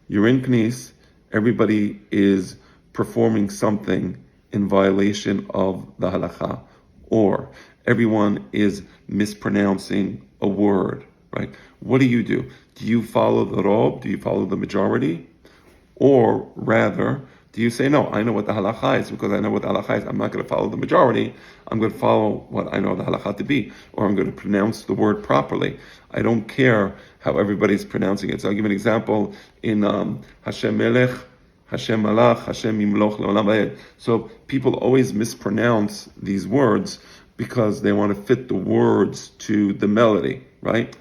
You're in Knis, everybody is performing something in violation of the halakha, or everyone is mispronouncing a word, right? What do? Do you follow the rob? Do you follow the majority? Or rather, do you say, no, I know what the halakha is, because I know what the halakha is, I'm not going to follow the majority, I'm going to follow what I know the halakha to be, or I'm going to pronounce the word properly. I don't care how everybody's pronouncing it. So I'll give an example in Hashem Melech, Hashem Malach, Hashem Yimloch Le'olam Va'ed. So people always mispronounce these words because they want to fit the words to the melody, right?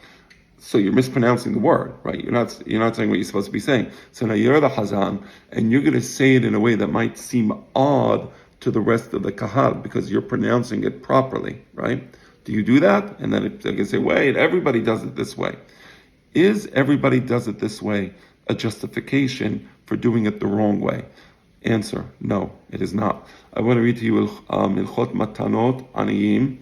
So you're mispronouncing the word, right? You're not saying what you're supposed to be saying. So now you're the Hazan, and you're going to say it in a way that might seem odd to the rest of the Kahal because you're pronouncing it properly, right? Do you do that? And then they can say, wait, everybody does it this way. Is everybody does it this way a justification for doing it the wrong way? Answer, no, it is not. I want to read to you Ilchot Matanot Aniyim,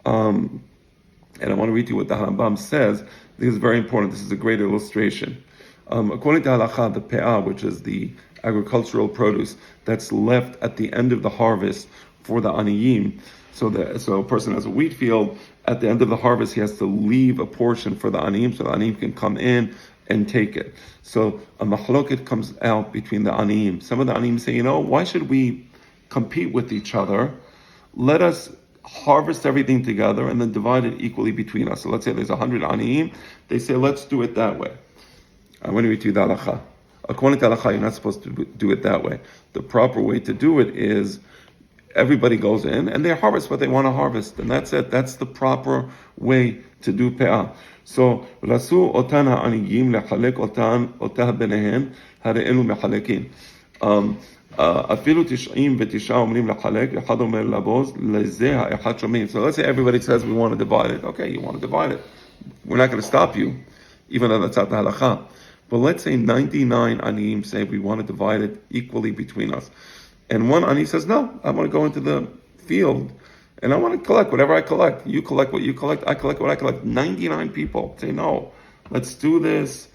and I want to read to you what the Rambam says. This is very important. This is a great illustration. According to halakha, the pe'ah, which is the agricultural produce that's left at the end of the harvest for the aniyim. So a person has a wheat field. At the end of the harvest, he has to leave a portion for the aniyim, so the aniyim can come in and take it. So a mahloket comes out between the aniyim. Some of the aniyim say, why should we compete with each other? Let us harvest everything together and then divide it equally between us. So let's say there's 100 aniyim. They say, let's do it that way. I want to read to you the halakha. According to halakha, you're not supposed to do it that way. The proper way to do it is everybody goes in and they harvest what they want to harvest. And that's it. That's the proper way to do pe'ah. So, Rasu otan ha'aniyim lechalek otan otah benehen hare'enu mechalekin. אפילו 99 אומרים לחלק, אחד אומר לבוז, לזה האחד שומעים. So let's say everybody says we want to divide it. Okay, you want to divide it. We're not going to stop you, even though that's not the halakha. But let's say 99 aniyim say we want to divide it equally between us. And one ani says, no, I want to go into the field and I want to collect whatever I collect. You collect what you collect, I collect what I collect. 99 people say, no, let's do this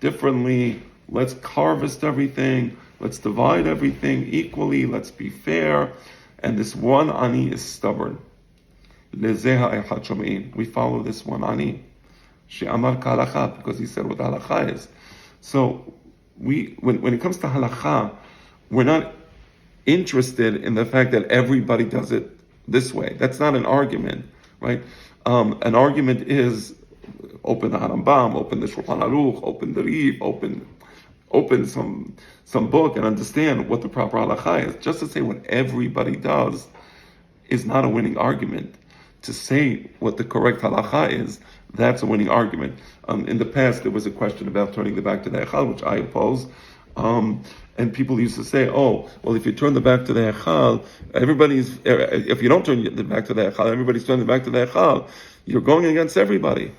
differently. Let's harvest everything. Let's divide everything equally. Let's be fair. And this one ani is stubborn. We follow this one ani. Because he said what the halakha is. So when it comes to halakha, we're not interested in the fact that everybody does it this way. That's not an argument, right? An argument is open the Harambam, open the Shulchan Aruch, open the Rif, open some book and understand what the proper halakha is. Just to say what everybody does is not a winning argument. To say what the correct halakha is, that's a winning argument. In the past, there was a question about turning the back to the echal, which I oppose. And people used to say, oh, well, if you turn the back to the echal, if you don't turn the back to the echal, everybody's turning the back to the echal, you're going against everybody.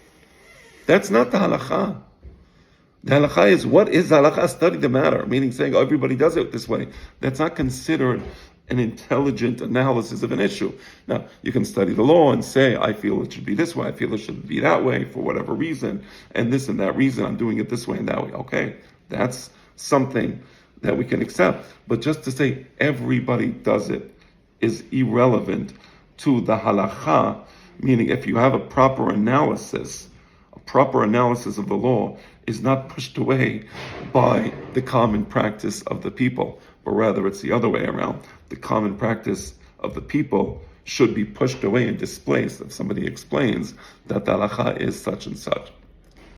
That's not the halakha. The halakha is, what is halakha? Study the matter, meaning saying, oh, everybody does it this way. That's not considered an intelligent analysis of an issue. Now, you can study the law and say, I feel it should be this way, I feel it should be that way for whatever reason, and this and that reason, I'm doing it this way and that way. Okay, that's something that we can accept. But just to say everybody does it is irrelevant to the halakha, meaning if you have a proper analysis of the law is not pushed away by the common practice of the people, but rather it's the other way around. The common practice of the people should be pushed away and displaced if somebody explains that the halakha is such and such.